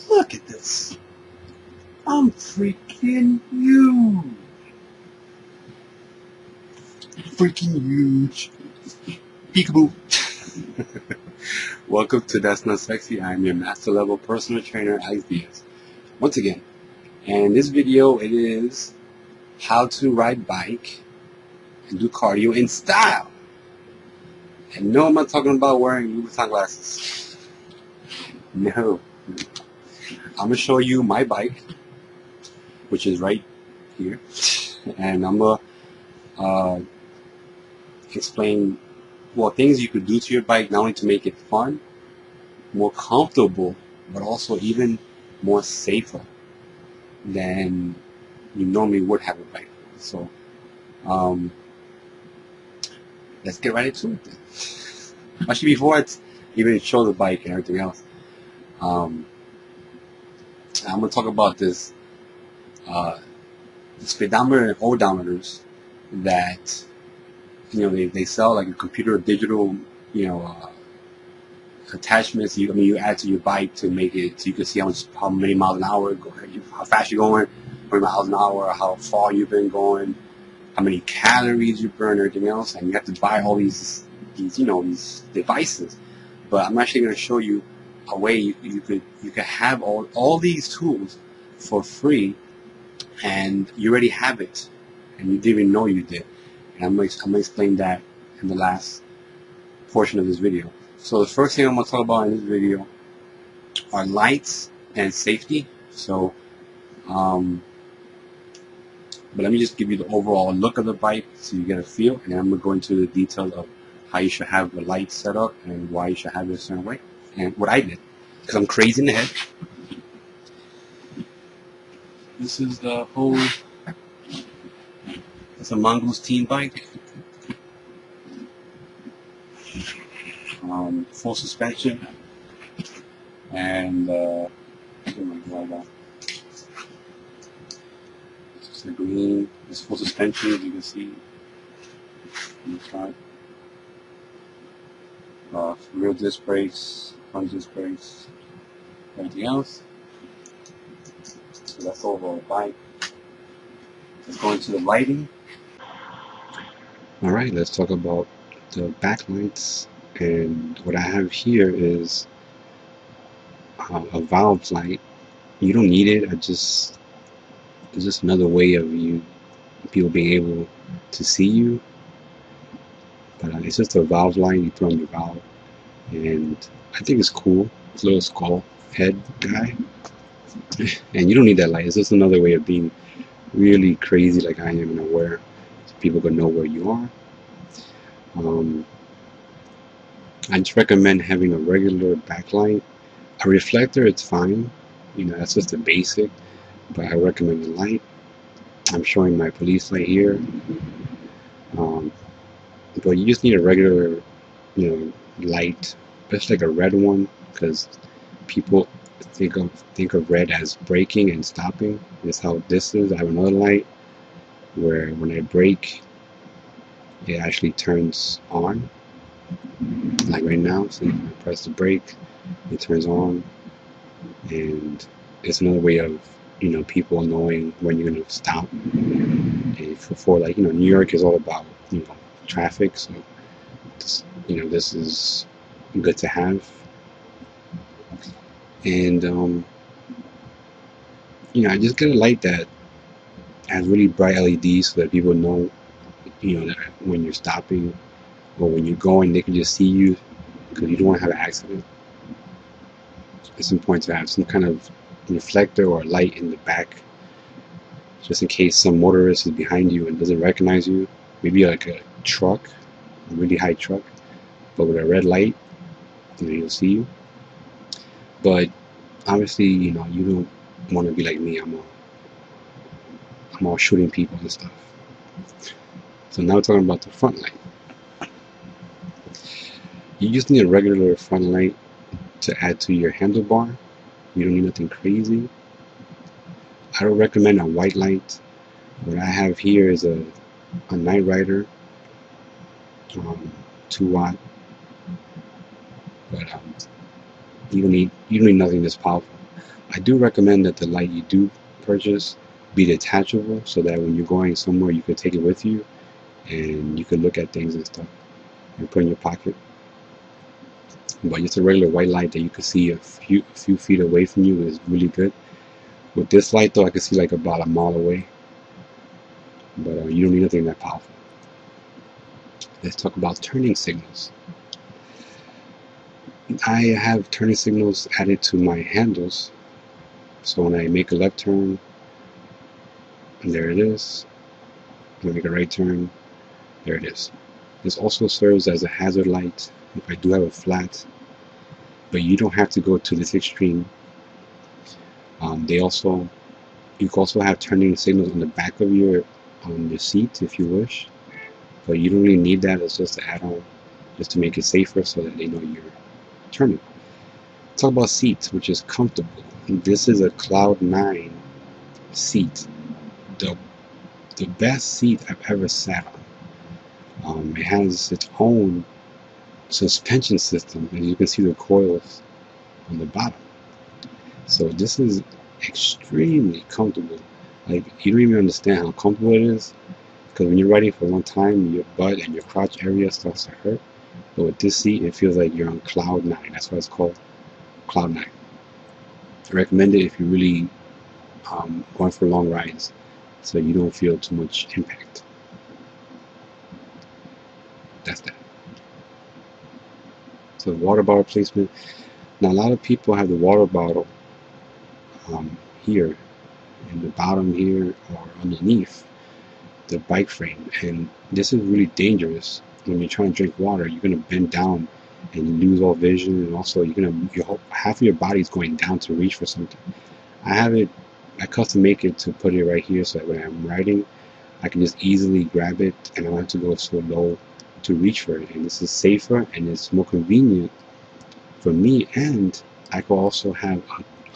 Look at this. I'm freaking huge. Freaking huge. Peekaboo. Welcome to That's Not Sexy. I'm your master level personal trainer, Diaz. Once again, and this video it is how to ride bike and do cardio in style. And no, I'm not talking about wearing Louis Vuitton glasses. No. I'm going to show you my bike, which is right here. And I'm going to explain, well, things you could do to your bike, not only to make it fun, more comfortable, but also even more safer than you normally would have a bike. So, let's get right into it then. Actually, before it's even show the bike and everything else, I'm going to talk about this, the speedometer and odometers that, they sell, like a computer digital, attachments. You add to your bike to make it so you can see how many miles an hour, how fast you're going, how many miles an hour, how far you've been going, how many calories you burn, everything else, and you have to buy all these devices. But I'm actually going to show you a way you could have all these tools for free, and you already have it, and you didn't even know you did. And I'm going to explain that in the last portion of this video. So the first thing I'm going to talk about in this video are lights and safety. So, but let me just give you the overall look of the bike so you get a feel, and then I'm going to go into the details of how you should have the lights set up and why you should have it a certain way, and what I did, because I'm crazy in the head. This is the whole, it's a Mongoose teen bike. Full suspension, and oh my God, it's the green. It's full suspension, as you can see on the front. Real disc brakes, front disc brakes, everything else. So that's the overall bike. Let's go into the lighting. All right, let's talk about the backlights. And what I have here is a valve light. You don't need it. It's just another way of people being able to see you. But it's just a valve light. You throw on your valve, and I think it's cool. It's a little skull head guy, and you don't need that light. It's just another way of being really crazy, like I am, and aware, so people can know where you are. I just recommend having a regular backlight. A reflector, it's fine. That's just a basic. But I recommend the light. I'm showing my police light here. But you just need a regular, light, especially like a red one, because people think of red as braking and stopping. That's how this is. I have another light where when I brake, it actually turns on. Like right now, so you press the brake, it turns on, and it's another way of people knowing when you're gonna stop. And for like New York is all about traffic, so this is good to have. And I just get a light that has really bright LEDs so that people know that when you're stopping or when you're going, they can just see you, because you don't want to have an accident. It's important to have some kind of reflector or light in the back, just in case some motorist is behind you and doesn't recognize you. Maybe like a truck, a really high truck, but with a red light, he'll see you. But obviously, you don't want to be like me. I'm all shooting people and stuff. So now we're talking about the front light. You just need a regular front light to add to your handlebar. You don't need nothing crazy. I don't recommend a white light. What I have here is a Night Rider, 2-watt. But you don't need nothing this powerful. I do recommend that the light you do purchase be detachable, so that when you're going somewhere you could take it with you and you could look at things and stuff and put in your pocket. But just a regular white light that you can see a few feet away from you is really good. With this light though, I can see like about a mile away, but you don't need nothing that powerful. Let's talk about turning signals. I have turning signals added to my handles, so when I make a left turn, and there it is. When I make a right turn, there it is. This also serves as a hazard light if I do have a flat, but you don't have to go to this extreme. You can also have turning signals on the back of your seat if you wish, but you don't really need that. It's just an add-on, just to make it safer so that they know you're turning. Talk about seats, which is comfortable. This is a Cloud 9 seat, the best seat I've ever sat on. It has its own suspension system, and you can see the coils on the bottom. So this is extremely comfortable. Like, you don't even understand how comfortable it is, because when you're riding for a long time, your butt and your crotch area starts to hurt. But with this seat, it feels like you're on Cloud 9. That's why it's called Cloud 9. I recommend it if you're really going for long rides, so you don't feel too much impact. That's that. So the water bottle placement. Now a lot of people have the water bottle here, in the bottom here, or underneath the bike frame, and this is really dangerous. When you're trying to drink water, you're going to bend down and lose all vision, and also half of your body is going down to reach for something. I custom make it to put it right here, so that when I'm riding, I can just easily grab it and I don't have to go so low to reach for it. And this is safer and it's more convenient for me, and I can also have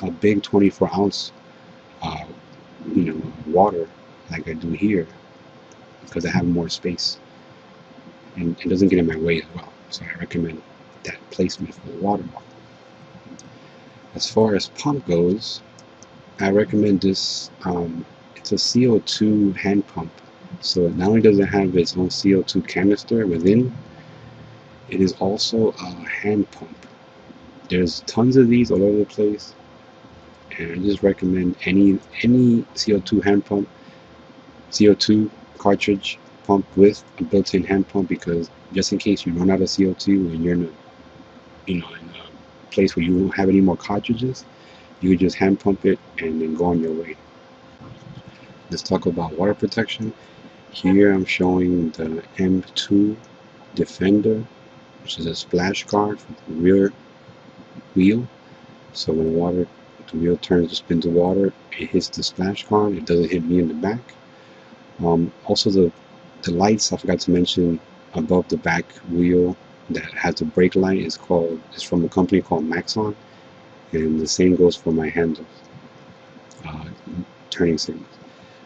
a big 24-ounce water like I do here, because I have more space and it doesn't get in my way as well. So I recommend that placement for the water bottle. As far as pump goes, I recommend this. It's a CO2 hand pump, so it not only does it have its own CO2 canister within, it is also a hand pump. There's tons of these all over the place, and I just recommend any CO2 hand pump, CO2 cartridge pump with a built-in hand pump, because just in case you run out of CO2 and you're in a place where you don't have any more cartridges, you can just hand pump it and then go on your way. Let's talk about water protection. Here I'm showing the M2 Defender, which is a splash guard for the rear wheel. So when the wheel turns to spin the water, it hits the splash guard. It doesn't hit me in the back. Also the lights, I forgot to mention, above the back wheel that has the brake light is from a company called Maxon, and the same goes for my handles, turning signals.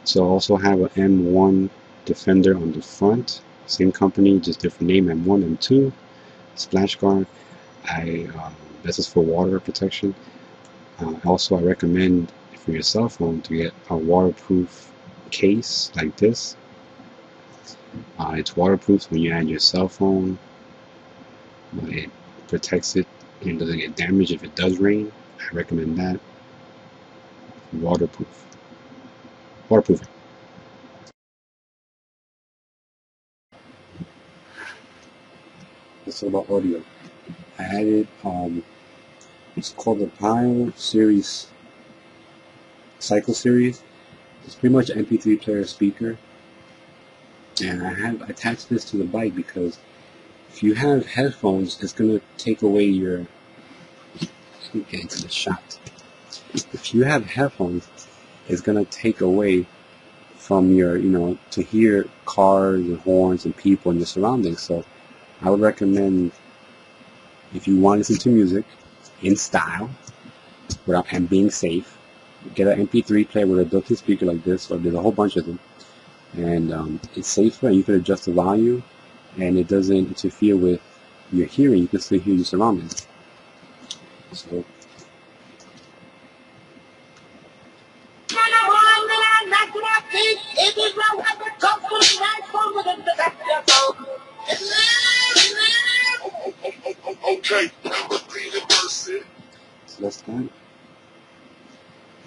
So I also have an M1 Defender on the front, same company, just different name, M1, M2, splash guard. This is for water protection. Also, I recommend for your cell phone to get a waterproof case like this. It's waterproof when you add your cell phone. It protects it and doesn't get damaged if it does rain. I recommend that. Waterproofing. Let's talk about audio. I added it's called the Pine Series Cycle Series. It's pretty much an MP3 player speaker, and I have attached this to the bike because if you have headphones, it's gonna take away your. Let me get into the shot. If you have headphones, it's gonna take away from your, to hear cars and horns and people and your surroundings. So I would recommend, if you want to listen to music in style and being safe, get an MP3 player with a built-in speaker like this, or there's a whole bunch of them, and it's safer, and you can adjust the volume, and it doesn't interfere with your hearing. You can still hear your surroundings. So can't never be the person. So that's that.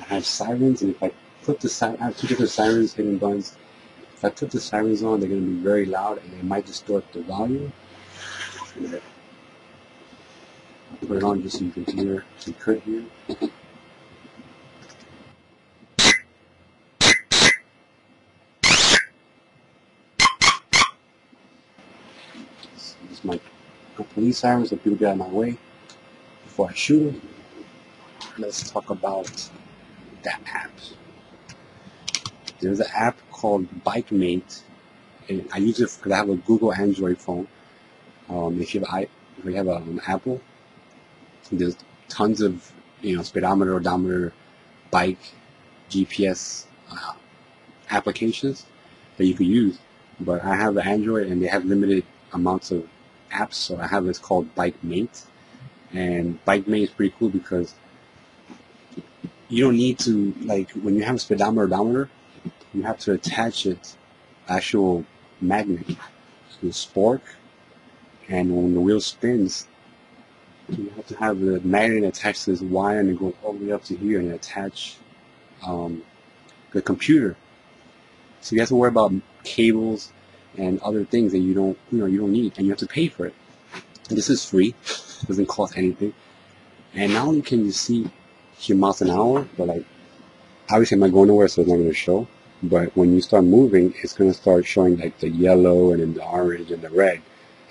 I have sirens, and if I put I have two different sirens, hidden buttons. If I put the sirens on, they're going to be very loud, and they might distort the volume. I'll put it on just so you can hear, you could hear. This is my police sirens, so people get out of my way before I shoot them. Let's talk about that app. There's an app called Bike Mate, and I use it because I have a Google Android phone. If you have an Apple, there's tons of speedometer, odometer, bike, GPS applications that you could use. But I have an Android, and they have limited amounts of apps, so I have this called Bike Mate. And Bike Mate is pretty cool because you don't need to, like, when you have a speedometer, odometer, you have to attach it actual magnet to the spork, and when the wheel spins, you have to have the magnet attached to this wire, and it goes all the way up to here and attach the computer. So you have to worry about cables and other things that you don't need, and you have to pay for it. And this is free; it doesn't cost anything. And not only can you see your miles an hour, but like obviously I'm not going nowhere, so it's not going to show. But when you start moving, it's going to start showing like the yellow and then the orange and the red.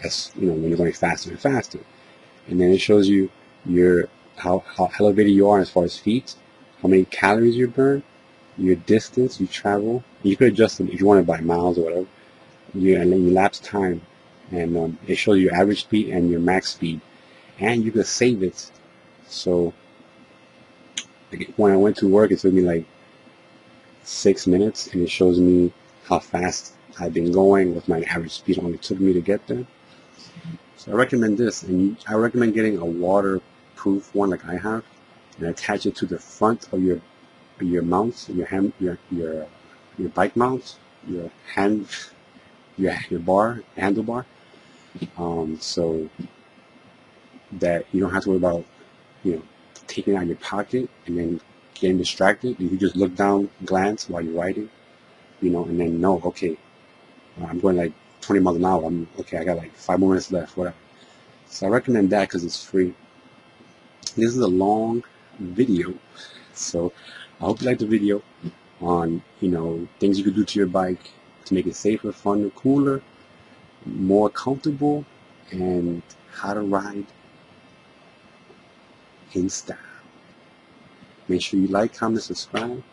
That's when you're going faster and faster. And then it shows you how elevated you are as far as feet, how many calories you burn, your distance you travel. You could adjust it if you want it by miles or whatever. And then your lapse time, and it shows your average speed and your max speed, and you can save it. So when I went to work, it took me like 6 minutes, and it shows me how fast I've been going, what my average speed only took me to get there. So I recommend this, and I recommend getting a waterproof one like I have, and attach it to the front of your mounts, your bike mounts, your handlebar, so that you don't have to worry about taking it out of your pocket and then getting distracted. You can just look down, glance while you're riding, and then know, okay, I'm going like 20 miles an hour. I got like 5 more minutes left, whatever. So I recommend that because it's free. This is a long video, so I hope you like the video on things you could do to your bike to make it safer, funner, cooler, more comfortable, and how to ride in style. Make sure you like, comment, subscribe.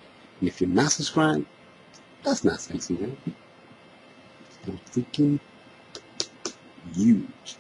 And if you're not subscribed, that's not sexy, man. It's freaking huge.